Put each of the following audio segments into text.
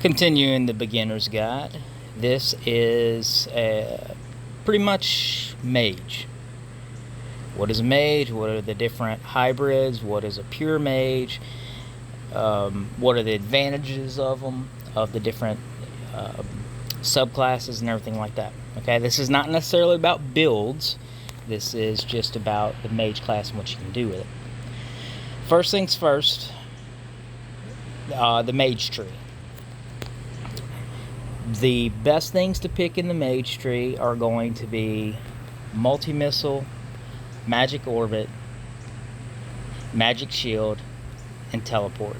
Continuing the beginner's guide, this is pretty much Mage. What is a mage? What are the different hybrids? What is a pure mage? What are the advantages of them, of the different subclasses and everything like that. Okay, this is not necessarily about builds. This is just about the mage class and what you can do with it. First things first, the mage tree. The best things to pick in the mage tree are going to be multi-missile, magic orbit, magic shield, and teleport.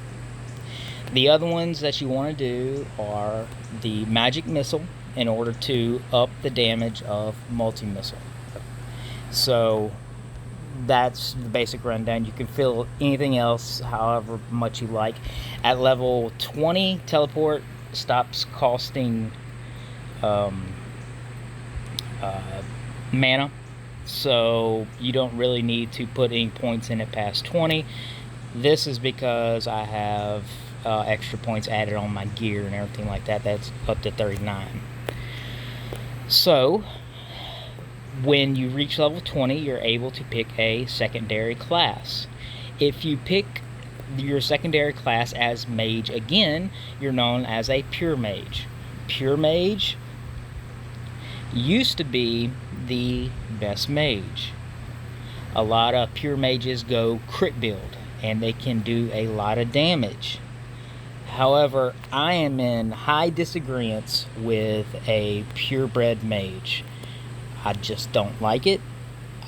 The other ones that you want to do are the magic missile in order to up the damage of multi-missile. So that's the basic rundown. You can fill anything else however much you like. At level 20, teleport stops costing mana, so you don't really need to put any points in it past 20. This is because I have extra points added on my gear and everything like that. That's up to 39. So when you reach level 20, you're able to pick a secondary class. If you pick your secondary class as mage again, you're known as a pure mage. Pure mage used to be the best mage. A lot of pure mages go crit build and they can do a lot of damage. However, I am in high disagreement with a purebred mage. I just don't like it.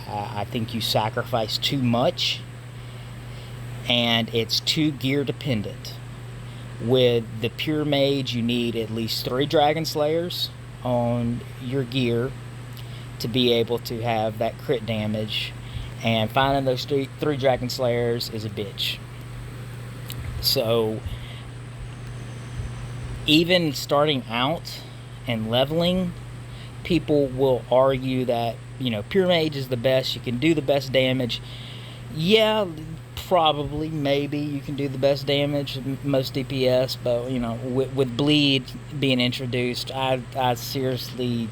I think you sacrifice too much, and it's too gear dependent. With the pure mage, you need at least 3 dragon slayers on your gear to be able to have that crit damage, and finding those three dragon slayers is a bitch. So even starting out and leveling, people will argue that, pure mage is the best, you can do the best damage. Yeah, probably, maybe you can do the best damage, most DPS, but with bleed being introduced, I seriously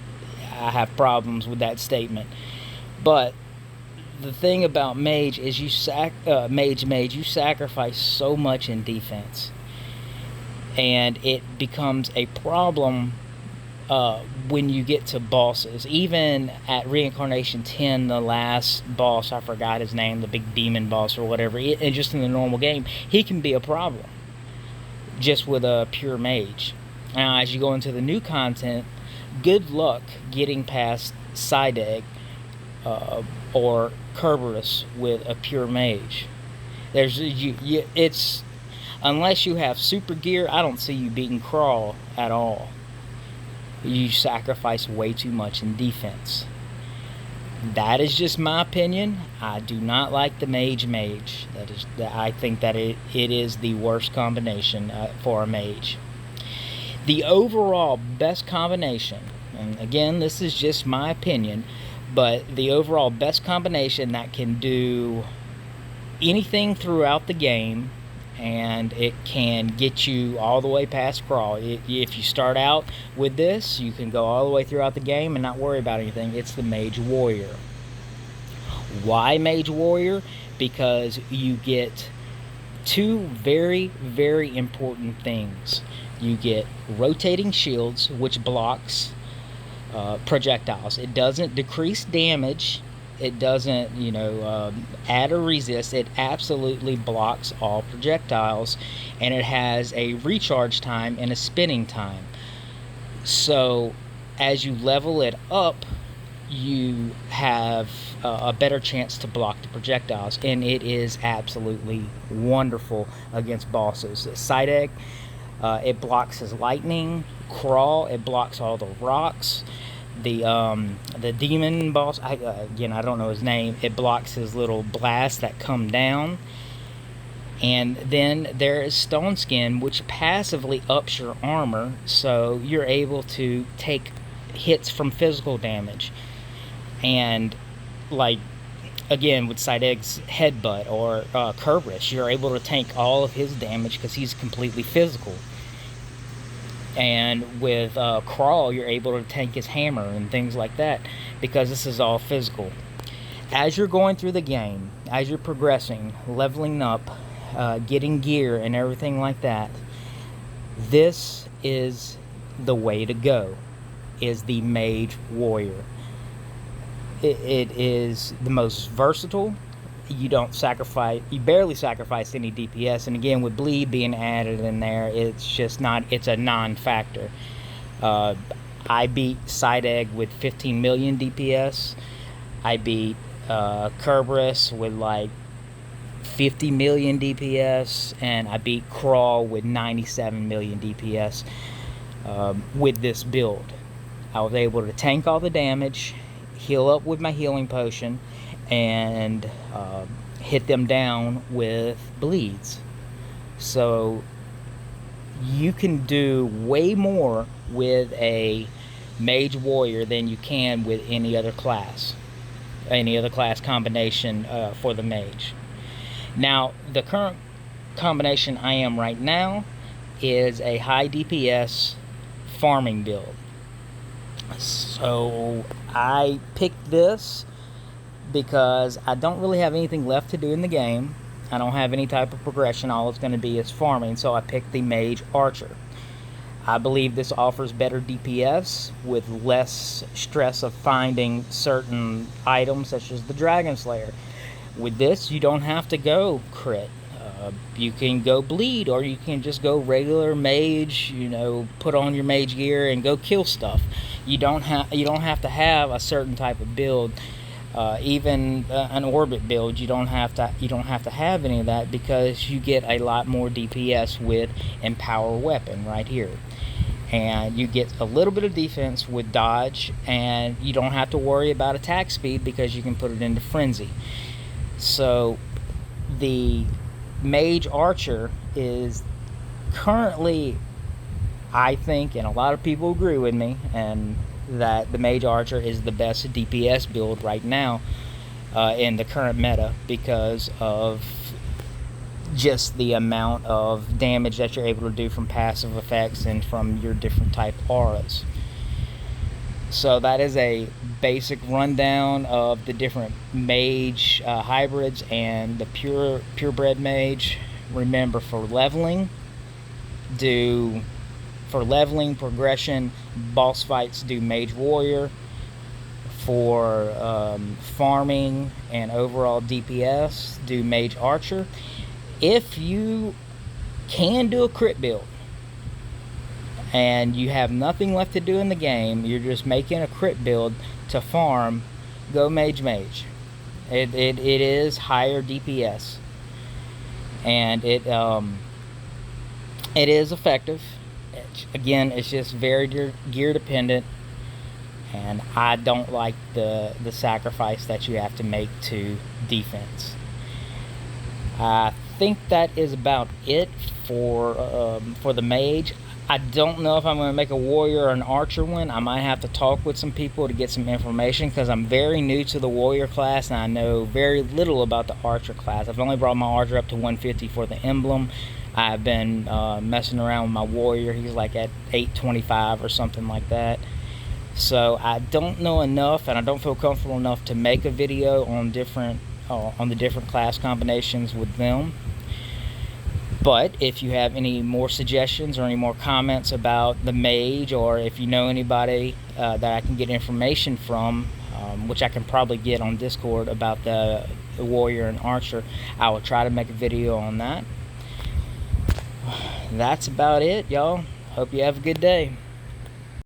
have problems with that statement. But the thing about mage is you sacrifice so much in defense, and it becomes a problem when you get to bosses. Even at Reincarnation 10, the last boss, I forgot his name, the big demon boss or whatever, and just in the normal game, he can be a problem just with a pure mage. Now, as you go into the new content, good luck getting past Sideg or Kerberos with a pure mage. It's unless you have super gear, I don't see you beating Crawl at all. You sacrifice way too much in defense. That is just my opinion. I do not like the mage. I think that it is the worst combination for a mage. The overall best combination, and again, this is just my opinion, but the overall best combination that can do anything throughout the game, and it can get you all the way past Crawl. If you start out with this, you can go all the way throughout the game and not worry about anything. It's the Mage Warrior. Why Mage Warrior? Because you get 2 very, very important things. You get rotating shields, which blocks projectiles. It doesn't decrease damage. It doesn't, add or resist. It absolutely blocks all projectiles, and it has a recharge time and a spinning time. So as you level it up, you have a better chance to block the projectiles, and it is absolutely wonderful against bosses. Sideg, it blocks his lightning. Crawl, it blocks all the rocks. The demon boss, I don't know his name, it blocks his little blasts that come down. And then there is Stone Skin, which passively ups your armor, so you're able to take hits from physical damage. And again, with Sideg's headbutt or Kerberos, you're able to tank all of his damage because he's completely physical. And with Crawl, you're able to tank his hammer and things like that, because this is all physical. As you're going through the game, as you're progressing, leveling up, getting gear and everything like that, this is the way to go, is the Mage Warrior. It is the most versatile. You barely sacrifice any DPS, and again, with bleed being added in there, it's a non-factor. I beat Sidegg with 15 million DPS. I beat Kerberos with like 50 million DPS, and I beat Crawl with 97 million DPS with this build. I was able to tank all the damage, heal up with my healing potion, and hit them down with bleeds. So you can do way more with a Mage Warrior than you can with any other class combination for the Mage. Now, the current combination I am right now is a high DPS farming build. So I picked this because I don't really have anything left to do in the game. I don't have any type of progression. All it's going to be is farming, so I picked the Mage Archer. I believe this offers better DPS with less stress of finding certain items such as the Dragon Slayer. With this, you don't have to go crit. You can go bleed, or you can just go regular mage, put on your mage gear and go kill stuff. You don't have to have a certain type of build. Even an orbit build, you don't have to have any of that, because you get a lot more DPS with Empower Weapon right here. And you get a little bit of defense with dodge, and you don't have to worry about attack speed because you can put it into frenzy. So the Mage Archer is currently, I think, and a lot of people agree with me, and that the Mage Archer is the best DPS build right now in the current meta, because of just the amount of damage that you're able to do from passive effects and from your different type auras. So that is a basic rundown of the different mage hybrids and the purebred mage. Remember, for leveling, progression, boss fights, do Mage Warrior. For farming and overall DPS, do Mage Archer. If you can do a crit build and you have nothing left to do in the game, you're just making a crit build to farm, go Mage. It is higher DPS, and it is effective. Again, it's just very gear dependent, and I don't like the sacrifice that you have to make to defense. I think that is about it for the Mage. I don't know if I'm going to make a Warrior or an Archer one. I might have to talk with some people to get some information, because I'm very new to the Warrior class and I know very little about the Archer class. I've only brought my Archer up to 150 for the emblem. I've been messing around with my Warrior. He's like at 825 or something like that. So I don't know enough, and I don't feel comfortable enough to make a video on the different class combinations with them. But if you have any more suggestions or any more comments about the Mage, or if you know anybody that I can get information from, which I can probably get on Discord, about the Warrior and Archer, I will try to make a video on that. That's about it, y'all. Hope you have a good day.